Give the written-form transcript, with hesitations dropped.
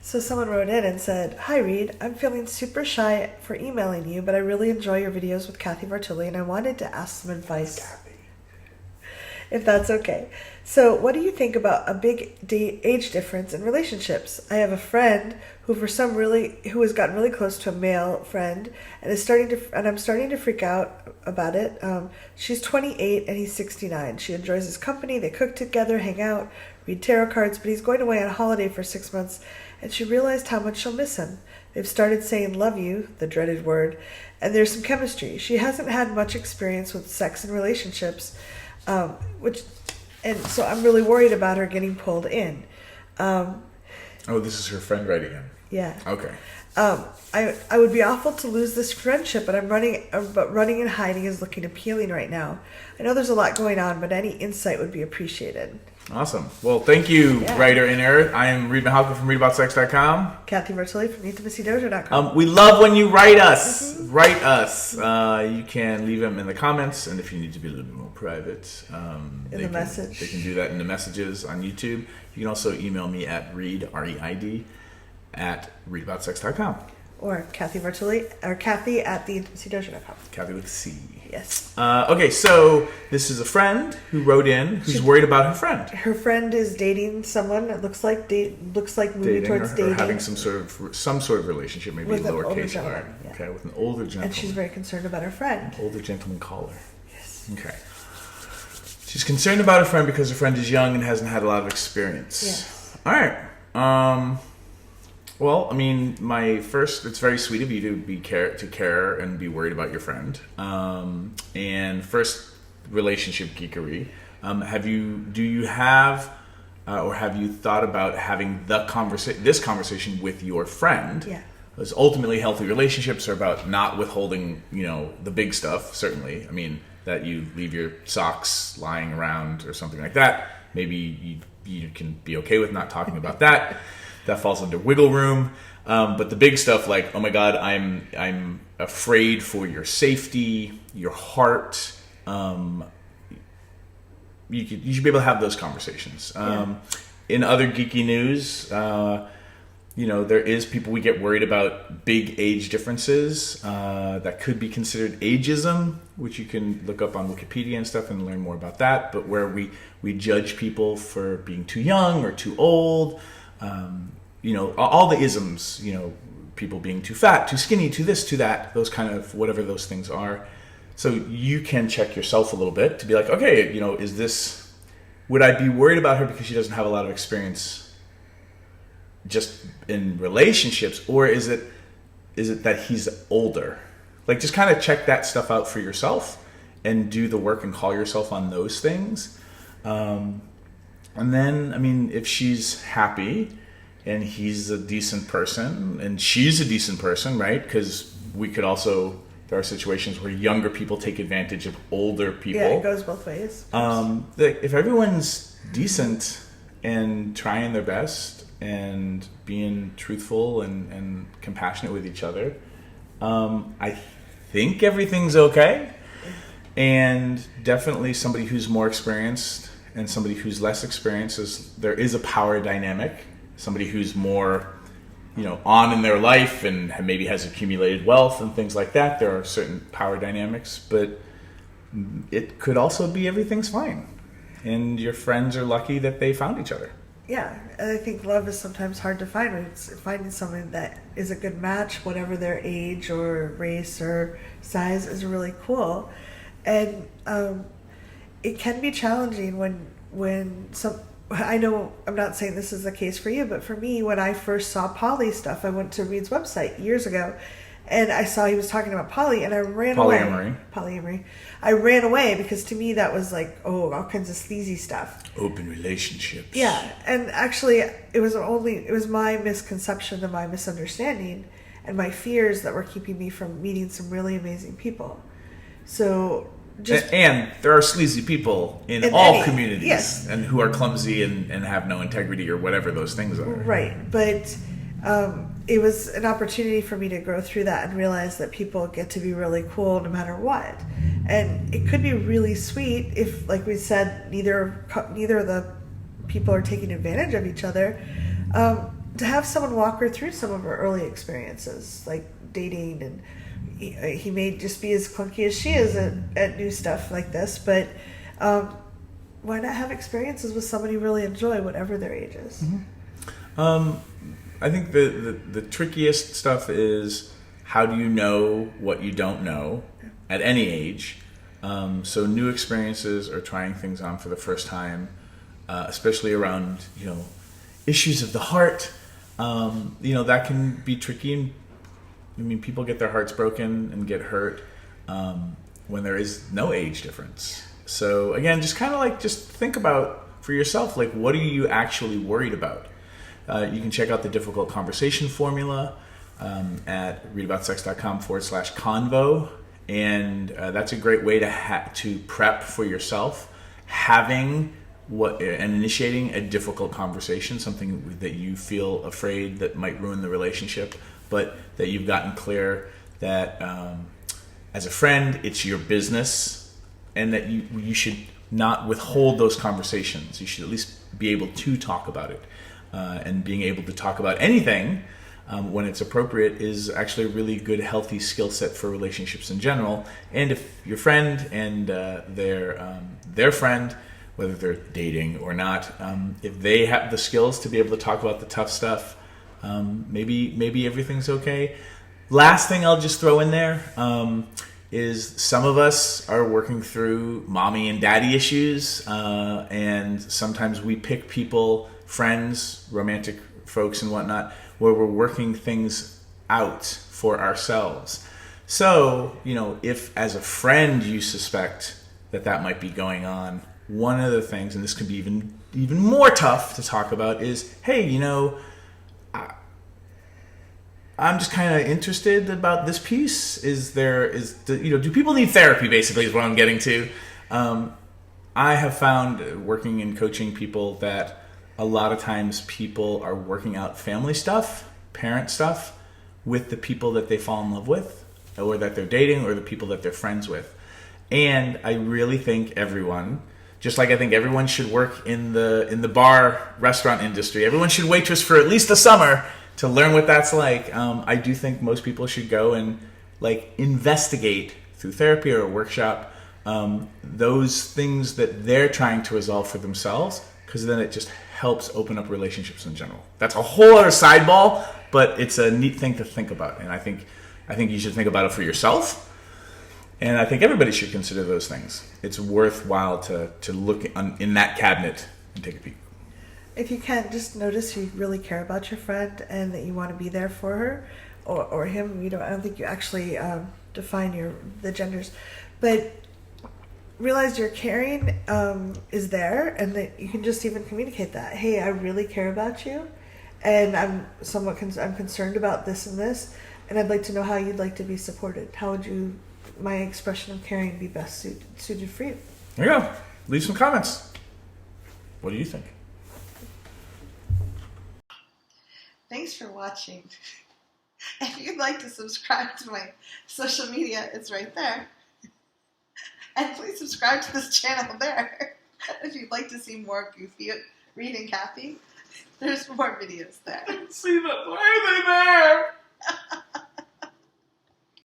So someone wrote in and said, "Hi Reid, I'm feeling super shy for emailing you, but I really enjoy your videos with Cathy Vartuli, and I wanted to ask some advice, if that's okay. So what do you think about a big age difference in relationships? I have a friend who who has gotten really close to a male friend and I'm starting to freak out about it. She's 28 and he's 69. She enjoys his company. They cook together, hang out, read tarot cards, but he's going away on holiday for 6 months, and she realized how much she'll miss him. They've started saying love you, the dreaded word, and there's some chemistry. She hasn't had much experience with sex and relationships, and so I'm really worried about her getting pulled in." This is her friend writing in. Yeah. Okay. I would be awful to lose this friendship, but running and hiding is looking appealing right now. I know there's a lot going on, but any insight would be appreciated. Awesome. Well, thank you, writer in error. I am Reid Mahalka from ReidAboutSex.com. Cathy Vartuli from IntimacyDojo.com. We love when you write us. Mm-hmm. Write us. You can leave them in the comments, and if you need to be a little bit more private, message. They can do that in the messages on YouTube. You can also email me at Reid, R-E-I-D, at ReidAboutSex.com. Or Cathy Vartuli, or Cathy at theintimacydojo.com. Cathy with a C. Yes. Okay, so this is a friend who wrote in who's worried about her friend. Her friend is dating someone that looks like moving towards dating. Or having some sort of relationship, maybe with lowercase r. Yeah. Okay, with an older gentleman. And she's very concerned about her friend. Older gentleman caller. Yes. Okay. She's concerned about her friend because her friend is young and hasn't had a lot of experience. Yes. All right. Well, I mean, it's very sweet of you to care and be worried about your friend. And first, relationship geekery. Have you thought about having this conversation with your friend? Yeah. Because ultimately, healthy relationships are about not withholding, the big stuff. Certainly, I mean, that you leave your socks lying around or something like that. Maybe you can be okay with not talking about that. That falls under wiggle room. But the big stuff like, oh my God, I'm afraid for your safety, your heart. You should be able to have those conversations. In other geeky news, there is people, we get worried about big age differences that could be considered ageism, which you can look up on Wikipedia and stuff and learn more about that. But where we judge people for being too young or too old. All the isms, people being too fat, too skinny, too this, too that, those kind of, whatever those things are. So you can check yourself a little bit to be like, okay, would I be worried about her because she doesn't have a lot of experience just in relationships, or is it that he's older? Like, just kind of check that stuff out for yourself and do the work and call yourself on those things. And then, I mean, if she's happy and he's a decent person and she's a decent person, right? Because there are situations where younger people take advantage of older people. Yeah, it goes both ways. If everyone's decent and trying their best and being truthful and compassionate with each other, I think everything's okay. And definitely somebody who's more experienced and somebody who's less experienced, there is a power dynamic. Somebody who's more, on in their life and maybe has accumulated wealth and things like that. There are certain power dynamics, but it could also be everything's fine. And your friends are lucky that they found each other. Yeah, and I think love is sometimes hard to find. Finding someone that is a good match, whatever their age or race or size, is really cool. And it can be challenging when I know I'm not saying this is the case for you, but for me, when I first saw poly stuff, I went to Reid's website years ago, and I saw he was talking about poly, and I ran away. Polyamory. I ran away because to me that was like, all kinds of sleazy stuff. Open relationships. Yeah, and actually, it was my misconception and my misunderstanding and my fears that were keeping me from meeting some really amazing people. So. And there are sleazy people in all communities, yes. And who are clumsy and have no integrity or whatever those things are. Right, but it was an opportunity for me to grow through that and realize that people get to be really cool no matter what. And it could be really sweet if, like we said, neither of the people are taking advantage of each other. to have someone walk her through some of her early experiences, like dating, and he may just be as clunky as she is at new stuff like this, but why not have experiences with somebody you really enjoy, whatever their age is? I think the trickiest stuff is, how do you know what you don't know at any age? So new experiences or trying things on for the first time, especially around, issues of the heart, that can be tricky. And I mean, people get their hearts broken and get hurt when there is no age difference. So again, just kind of just think about for yourself, what are you actually worried about? You can check out the difficult conversation formula at readaboutsex.com/convo. And that's a great way to prep for yourself, having and initiating a difficult conversation, something that you feel afraid that might ruin the relationship, but that you've gotten clear that as a friend, it's your business, and that you should not withhold those conversations. You should at least be able to talk about it. And being able to talk about anything when it's appropriate is actually a really good, healthy skill set for relationships in general. And if your friend and their friend, whether they're dating or not, if they have the skills to be able to talk about the tough stuff, maybe everything's okay. Last thing I'll just throw in there is some of us are working through mommy and daddy issues, and sometimes we pick people, friends, romantic folks and whatnot, where we're working things out for ourselves. So, if as a friend you suspect that might be going on, one of the things, and this could be even more tough to talk about, is, hey, I'm just kind of interested about this piece. Do people need therapy, basically, is what I'm getting to. I have found, working and coaching people, that a lot of times people are working out family stuff, parent stuff, with the people that they fall in love with, or that they're dating, or the people that they're friends with. And I really think everyone, just like I think everyone should work in the bar restaurant industry, everyone should waitress for at least a summer to learn what that's like. I do think most people should go and investigate through therapy or a workshop those things that they're trying to resolve for themselves, because then it just helps open up relationships in general. That's a whole other sideball, but it's a neat thing to think about. And I think you should think about it for yourself. And I think everybody should consider those things. It's worthwhile to look in that cabinet and take a peek. If you can, just notice you really care about your friend and that you want to be there for her or him. I don't think you actually define the genders, but realize your caring is there, and that you can just even communicate that. Hey, I really care about you, and I'm concerned about this and this, and I'd like to know how you'd like to be supported. How would my expression of caring be best suited for you? There you go. Leave some comments. What do you think? Thanks for watching. If you'd like to subscribe to my social media, it's right there. And please subscribe to this channel there. If you'd like to see more goofy Reid and Cathy, there's more videos there. I didn't see that. Why are they there?